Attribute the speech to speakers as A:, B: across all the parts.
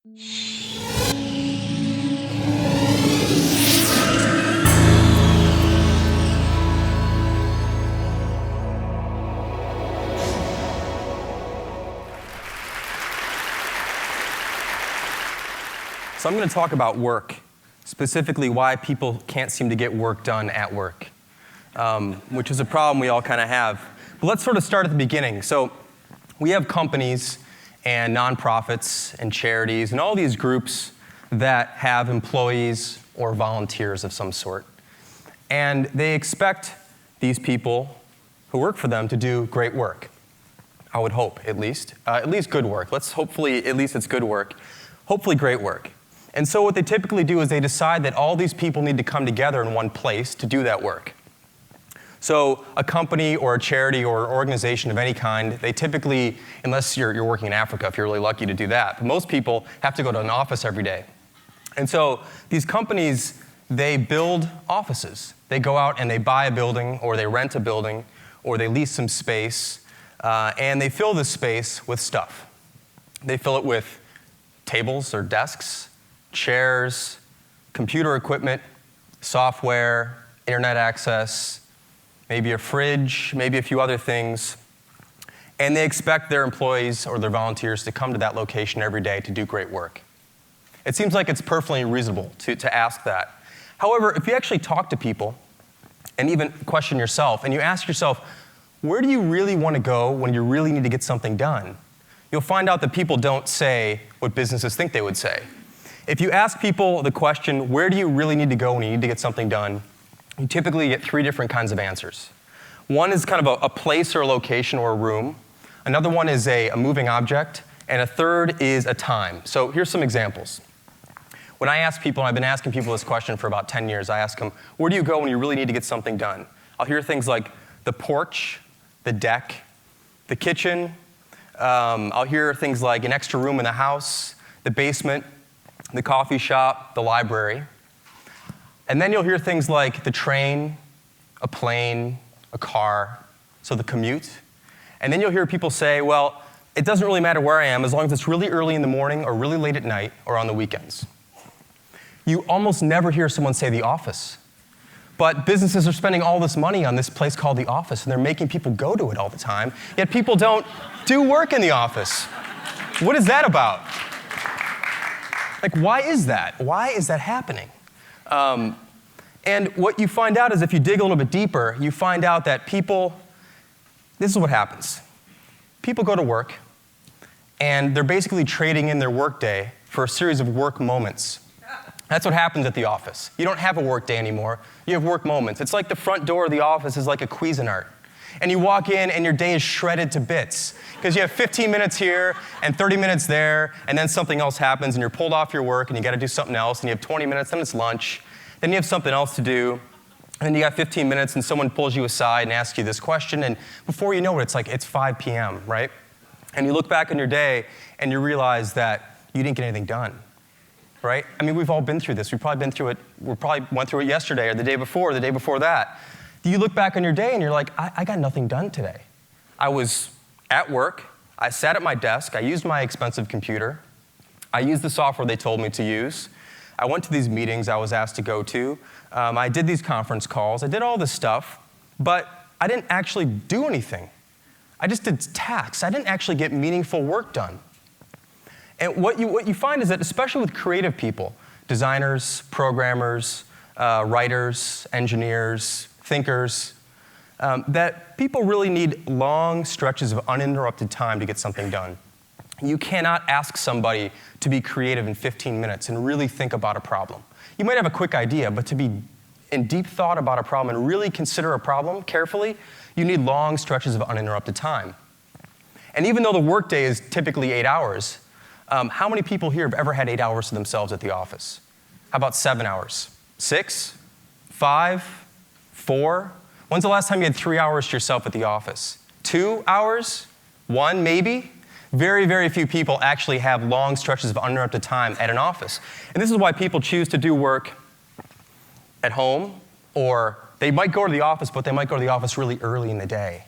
A: So I'm going to talk about work, specifically why people can't seem to get work done at work, which is a problem we all kind of have. But let's sort of start at the beginning. So we have companies and nonprofits and charities and all these groups that have employees or volunteers of some sort. And they expect these people who work for them to do great work. I would hope, at least good work. Let's hopefully, at least it's good work. Hopefully great work. And so what they typically do is they decide that all these people need to come together in one place to do that work. So a company or a charity or an organization of any kind, they typically, unless you're working in Africa, if you're really lucky to do that, but most people have to go to an office every day. And so these companies, they build offices. They go out and they buy a building, or they rent a building, or they lease some space, and they fill this space with stuff. They fill it with tables or desks, chairs, computer equipment, software, internet access, maybe a fridge, maybe a few other things. And they expect their employees or their volunteers to come to that location every day to do great work. It seems like it's perfectly reasonable to ask that. However, if you actually talk to people and even question yourself, and you ask yourself, where do you really want to go when you really need to get something done? You'll find out that people don't say what businesses think they would say. If you ask people the question, where do you really need to go when you need to get something done, you typically get three different kinds of answers. One is kind of a place or a location or a room. Another one is a moving object. And a third is a time. So here's some examples. When I ask people, and I've been asking people this question for about 10 years, I ask them, where do you go when you really need to get something done? I'll hear things like the porch, the deck, the kitchen. I'll hear things like an extra room in the house, the basement, the coffee shop, the library. And then you'll hear things like the train, a plane, a car, so the commute. And then you'll hear people say, well, it doesn't really matter where I am as long as it's really early in the morning or really late at night or on the weekends. You almost never hear someone say the office. But businesses are spending all this money on this place called the office, and they're making people go to it all the time, yet people don't do work in the office. What is that about? Like, why is that? Why is that happening? And what you find out is if you dig a little bit deeper, you find out that this is what happens. People go to work, and they're basically trading in their workday for a series of work moments. That's what happens at the office. You don't have a work day anymore. You have work moments. It's like the front door of the office is like a Cuisinart. And you walk in, and your day is shredded to bits because you have 15 minutes here and 30 minutes there, and then something else happens, and you're pulled off your work, and you got to do something else, and you have 20 minutes, then it's lunch. Then you have something else to do, and then you got 15 minutes, and someone pulls you aside and asks you this question, and before you know it, it's 5 p.m., right? And you look back on your day, and you realize that you didn't get anything done, right? I mean, we've all been through this. We've probably been through it. We probably went through it yesterday or the day before or the day before that. You look back on your day, and you're like, I got nothing done today. I was at work. I sat at my desk. I used my expensive computer. I used the software they told me to use. I went to these meetings I was asked to go to. I did these conference calls. I did all this stuff, but I didn't actually do anything. I just did tasks. I didn't actually get meaningful work done. And what you find is that, especially with creative people, designers, programmers, writers, engineers, thinkers, that people really need long stretches of uninterrupted time to get something done. You cannot ask somebody to be creative in 15 minutes and really think about a problem. You might have a quick idea, but to be in deep thought about a problem and really consider a problem carefully, you need long stretches of uninterrupted time. And even though the workday is typically 8 hours, how many people here have ever had 8 hours to themselves at the office? How about 7 hours? 6? 5? 4? When's the last time you had 3 hours to yourself at the office? 2 hours? 1 maybe? Very, very few people actually have long stretches of uninterrupted time at an office. And this is why people choose to do work at home, or they might go to the office, but they might go to the office really early in the day.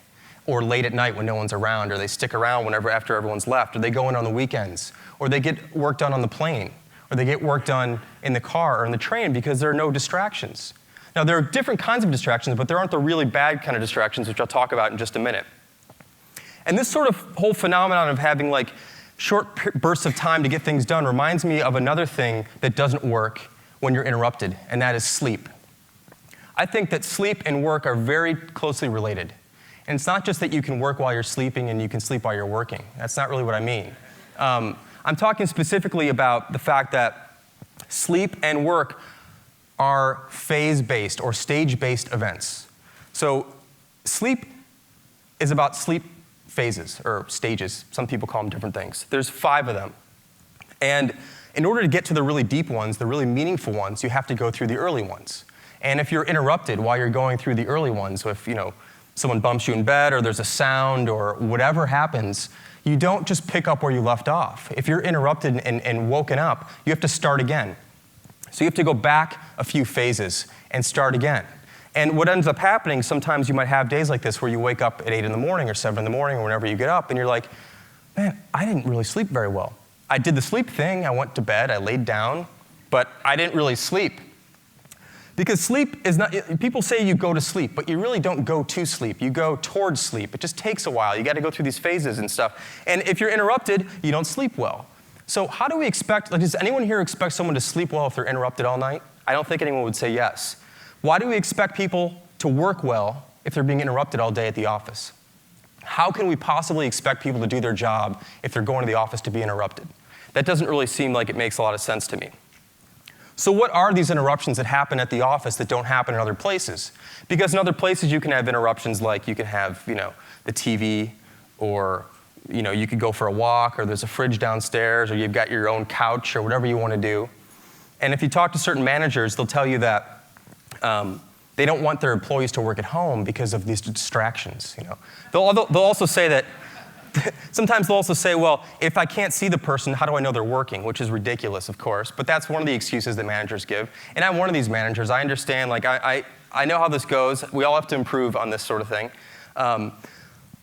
A: or late at night when no one's around, or they stick around after everyone's left, or they go in on the weekends, or they get work done on the plane, or they get work done in the car or in the train because there are no distractions. Now, there are different kinds of distractions, but there aren't the really bad kind of distractions, which I'll talk about in just a minute. And this sort of whole phenomenon of having like short bursts of time to get things done reminds me of another thing that doesn't work when you're interrupted, and that is sleep. I think that sleep and work are very closely related. And it's not just that you can work while you're sleeping and you can sleep while you're working. That's not really what I mean. I'm talking specifically about the fact that sleep and work are phase-based or stage-based events. So sleep is about sleep phases or stages. Some people call them different things. There's 5 of them. And in order to get to the really deep ones, the really meaningful ones, you have to go through the early ones. And if you're interrupted while you're going through the early ones, so if someone bumps you in bed or there's a sound or whatever happens, you don't just pick up where you left off. If you're interrupted and woken up, you have to start again. So you have to go back a few phases and start again. And what ends up happening, sometimes you might have days like this where you wake up at 8 in the morning or 7 in the morning or whenever you get up and you're like, man, I didn't really sleep very well. I did the sleep thing, I went to bed, I laid down, but I didn't really sleep. Because sleep is not, people say you go to sleep, but you really don't go to sleep. You go towards sleep. It just takes a while. You got to go through these phases and stuff. And if you're interrupted, you don't sleep well. So how do we expect, does anyone here expect someone to sleep well if they're interrupted all night? I don't think anyone would say yes. Why do we expect people to work well if they're being interrupted all day at the office? How can we possibly expect people to do their job if they're going to the office to be interrupted? That doesn't really seem like it makes a lot of sense to me. So what are these interruptions that happen at the office that don't happen in other places? Because in other places you can have interruptions like you can have, the TV, or you could go for a walk, or there's a fridge downstairs, or you've got your own couch, or whatever you want to do. And if you talk to certain managers, they'll tell you that they don't want their employees to work at home because of these distractions. They'll also say that sometimes they'll also say, well, if I can't see the person, how do I know they're working? Which is ridiculous, of course, but that's one of the excuses that managers give. And I'm one of these managers. I understand, I know how this goes. We all have to improve on this sort of thing.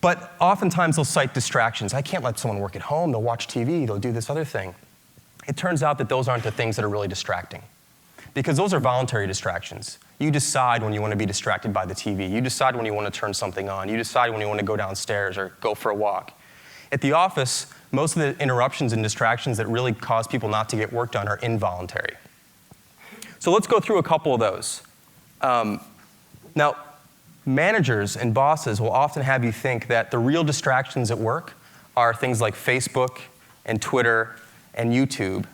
A: But oftentimes they'll cite distractions. I can't let someone work at home. They'll watch TV. They'll do this other thing. It turns out that those aren't the things that are really distracting, because those are voluntary distractions. You decide when you want to be distracted by the TV. You decide when you want to turn something on. You decide when you want to go downstairs or go for a walk. At the office, most of the interruptions and distractions that really cause people not to get work done are involuntary. So let's go through a couple of those. Now, managers and bosses will often have you think that the real distractions at work are things like Facebook and Twitter and YouTube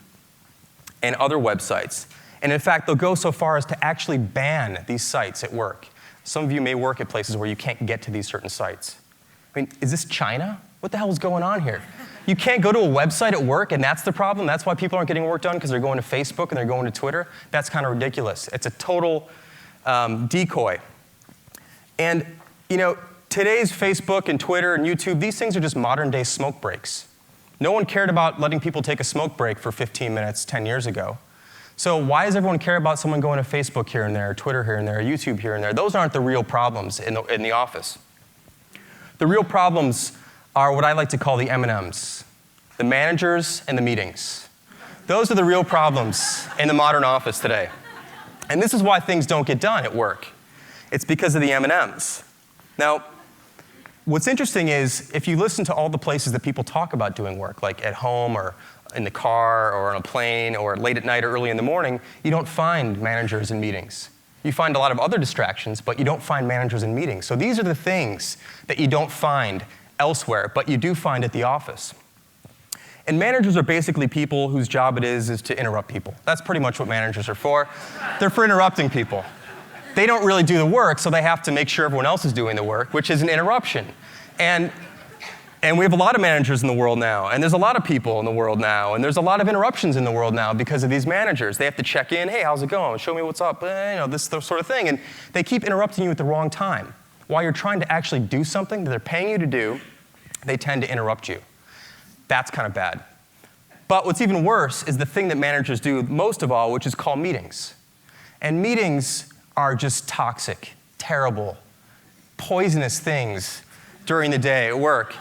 A: and other websites. And in fact, they'll go so far as to actually ban these sites at work. Some of you may work at places where you can't get to these certain sites. I mean, is this China? What the hell is going on here? You can't go to a website at work, and that's the problem? That's why people aren't getting work done, because they're going to Facebook and they're going to Twitter? That's kind of ridiculous. It's a total decoy. And, today's Facebook and Twitter and YouTube, these things are just modern-day smoke breaks. No one cared about letting people take a smoke break for 15 minutes 10 years ago. So why does everyone care about someone going to Facebook here and there, Twitter here and there, YouTube here and there? Those aren't the real problems in the office. The real problems are what I like to call the M&Ms, the managers and the meetings. Those are the real problems in the modern office today. And this is why things don't get done at work. It's because of the M&Ms. Now, what's interesting is if you listen to all the places that people talk about doing work, like at home or in the car or on a plane or late at night or early in the morning, you don't find managers in meetings. You find a lot of other distractions, but you don't find managers in meetings. So these are the things that you don't find elsewhere, but you do find at the office. And managers are basically people whose job it is to interrupt people. That's pretty much what managers are for. They're for interrupting people. They don't really do the work, so they have to make sure everyone else is doing the work, which is an interruption. And we have a lot of managers in the world now, and there's a lot of people in the world now, and there's a lot of interruptions in the world now because of these managers. They have to check in, hey, how's it going? Show me what's up, this sort of thing. And they keep interrupting you at the wrong time. While you're trying to actually do something that they're paying you to do, they tend to interrupt you. That's kind of bad. But what's even worse is the thing that managers do most of all, which is call meetings. And meetings are just toxic, terrible, poisonous things during the day at work.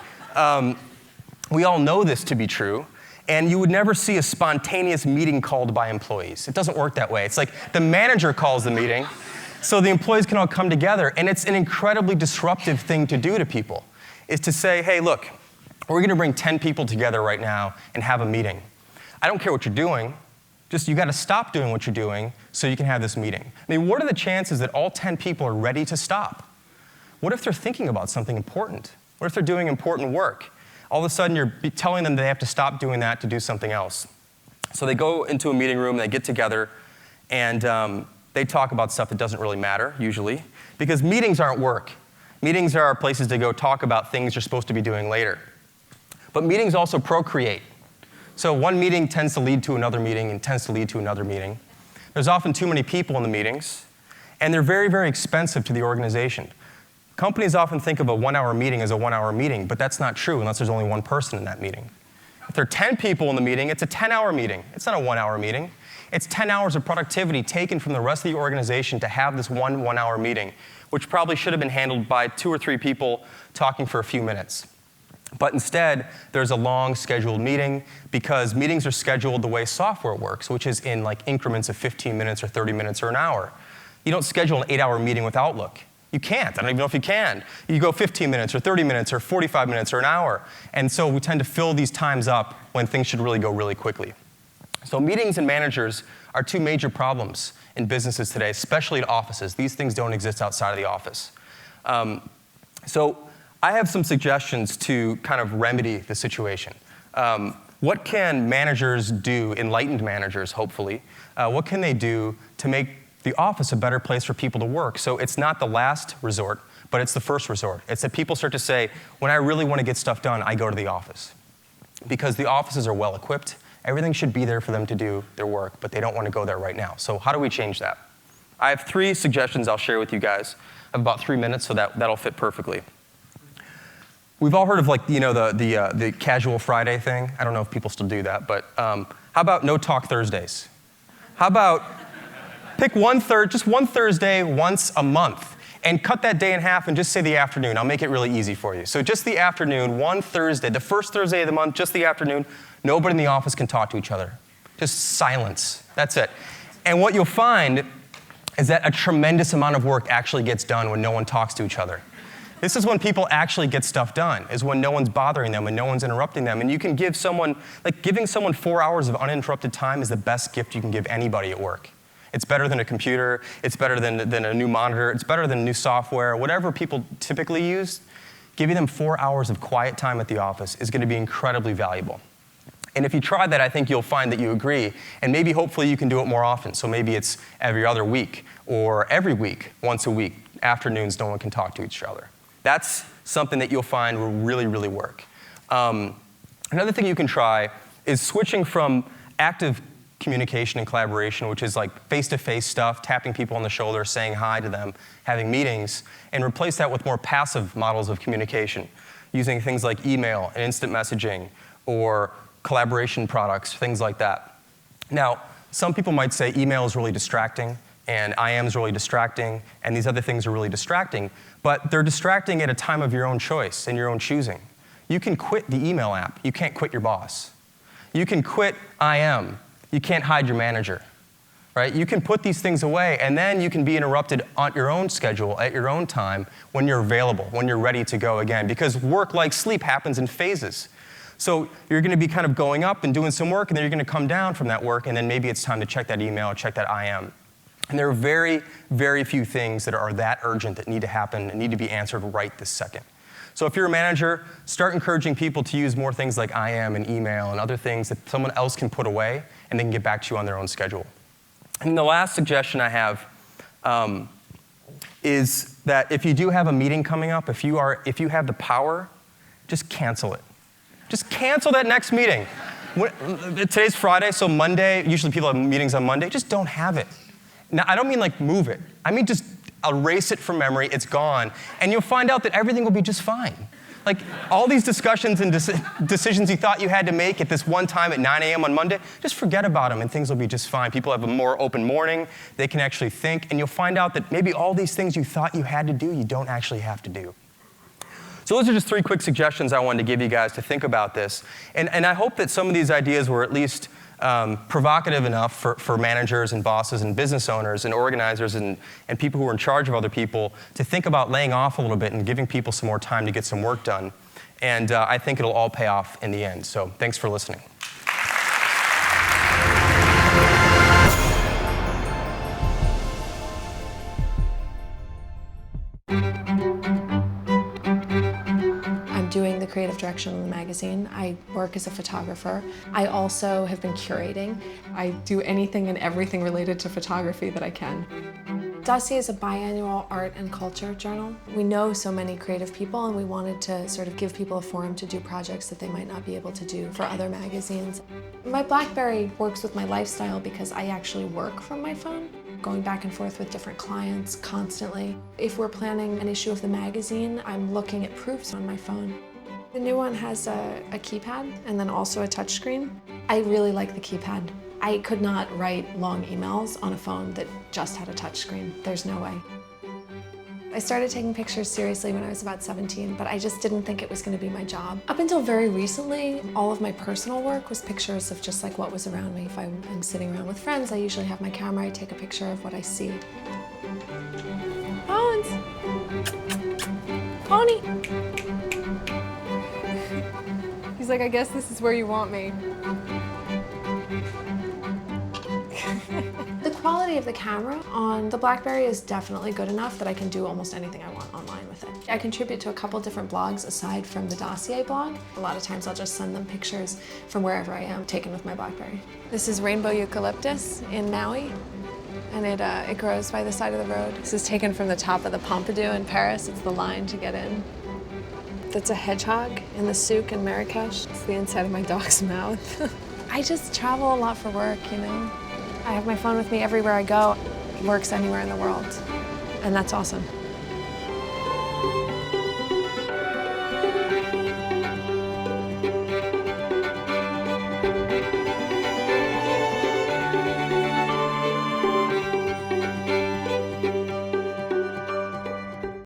A: We all know this to be true. And you would never see a spontaneous meeting called by employees. It doesn't work that way. It's like the manager calls the meeting, so the employees can all come together. And it's an incredibly disruptive thing to do to people, is to say, hey, look, we're going to bring 10 people together right now and have a meeting. I don't care what you're doing. Just you got to stop doing what you're doing so you can have this meeting. I mean, what are the chances that all 10 people are ready to stop? What if they're thinking about something important? What if they're doing important work? All of a sudden, you're telling them they have to stop doing that to do something else. So they go into a meeting room, they get together, and they talk about stuff that doesn't really matter, usually, because meetings aren't work. Meetings are places to go talk about things you're supposed to be doing later. But meetings also procreate. So one meeting tends to lead to another meeting and tends to lead to another meeting. There's often too many people in the meetings, and they're very, very expensive to the organization. Companies often think of a 1-hour meeting as a 1-hour meeting, but that's not true unless there's only one person in that meeting. If there are 10 people in the meeting, it's a 10-hour meeting. It's not a 1-hour meeting. It's 10 hours of productivity taken from the rest of the organization to have this one-hour meeting, which probably should have been handled by 2 or 3 people talking for a few minutes. But instead, there's a long scheduled meeting because meetings are scheduled the way software works, which is in like increments of 15 minutes or 30 minutes or an hour. You don't schedule an 8-hour meeting with Outlook. You can't. I don't even know if you can. You go 15 minutes or 30 minutes or 45 minutes or an hour. And so we tend to fill these times up when things should really go really quickly. So meetings and managers are 2 major problems in businesses today, especially at offices. These things don't exist outside of the office. So I have some suggestions to kind of remedy the situation. What can managers do, enlightened managers, hopefully, what can they do to make the office a better place for people to work? So it's not the last resort, but it's the first resort. It's that people start to say, when I really want to get stuff done, I go to the office. Because the offices are well equipped. Everything should be there for them to do their work, but they don't want to go there right now. So how do we change that? I have 3 suggestions I'll share with you guys. I have about 3 minutes, so that'll fit perfectly. We've all heard of the casual Friday thing. I don't know if people still do that, but how about no talk Thursdays? How about pick just one Thursday once a month and cut that day in half and just say the afternoon. I'll make it really easy for you. So just the afternoon, one Thursday, the first Thursday of the month, just the afternoon, nobody in the office can talk to each other. Just silence. That's it. And what you'll find is that a tremendous amount of work actually gets done when no one talks to each other. This is when people actually get stuff done, is when no one's bothering them and no one's interrupting them. And you can give someone, giving someone 4 hours of uninterrupted time is the best gift you can give anybody at work. It's better than a computer, it's better than a new monitor, it's better than new software, whatever people typically use. Giving them 4 hours of quiet time at the office is going to be incredibly valuable. And if you try that, I think you'll find that you agree. And maybe, hopefully, you can do it more often. So maybe it's every other week or every week, once a week. Afternoons, no one can talk to each other. That's something that you'll find will really, really work. Another thing you can try is switching from active communication and collaboration, which is like face-to-face stuff, tapping people on the shoulder, saying hi to them, having meetings, and replace that with more passive models of communication, using things like email and instant messaging or collaboration products, things like that. Now, some people might say email is really distracting, and IM is really distracting, and these other things are really distracting, but they're distracting at a time of your own choice and your own choosing. You can quit the email app. You can't quit your boss. You can quit IM. You can't hide your manager, right? You can put these things away, and then you can be interrupted on your own schedule, at your own time, when you're available, when you're ready to go again, because work, like sleep, happens in phases. So you're going to be kind of going up and doing some work, and then you're going to come down from that work, and then maybe it's time to check that email, check that IM. And there are very, very few things that are that urgent that need to happen and need to be answered right this second. So if you're a manager, start encouraging people to use more things like IM and email and other things that someone else can put away and they can get back to you on their own schedule. And the last suggestion I have is that if you do have a meeting coming up, if you have the power, just cancel it. Just cancel that next meeting. Today's Friday, so Monday, usually people have meetings on Monday, just don't have it. Now, I don't mean like move it. I mean just erase it from memory, it's gone, and you'll find out that everything will be just fine. Like all these discussions and decisions you thought you had to make at this one time at 9 a.m. on Monday, just forget about them and things will be just fine. People have a more open morning, they can actually think, and you'll find out that maybe all these things you thought you had to do, you don't actually have to do. So those are just 3 quick suggestions I wanted to give you guys to think about this. And I hope that some of these ideas were at least provocative enough for managers and bosses and business owners and organizers and people who are in charge of other people to think about laying off a little bit and giving people some more time to get some work done. And I think it'll all pay off in the end. So thanks for listening.
B: Doing the creative direction of the magazine. I work as a photographer. I also have been curating. I do anything and everything related to photography that I can. Dossier is a biannual art and culture journal. We know so many creative people, and we wanted to sort of give people a forum to do projects that they might not be able to do for other magazines. My BlackBerry works with my lifestyle because I actually work from my phone, going back and forth with different clients constantly. If we're planning an issue of the magazine, I'm looking at proofs on my phone. The new one has a keypad and then also a touchscreen. I really like the keypad. I could not write long emails on a phone that just had a touchscreen. There's no way. I started taking pictures seriously when I was about 17, but I just didn't think it was going to be my job. Up until very recently, all of my personal work was pictures of just like what was around me. If I'm sitting around with friends, I usually have my camera, I take a picture of what I see. Bones! Pony! He's like, I guess this is where you want me. The quality of the camera on the BlackBerry is definitely good enough that I can do almost anything I want online with it. I contribute to a couple different blogs aside from the Dossier blog. A lot of times I'll just send them pictures from wherever I am taken with my BlackBerry. This is rainbow eucalyptus in Maui, and it grows by the side of the road. This is taken from the top of the Pompidou in Paris. It's the line to get in. That's a hedgehog in the souk in Marrakesh. It's the inside of my dog's mouth. I just travel a lot for work, you know. I have my phone with me everywhere I go. It works anywhere in the world, and that's awesome.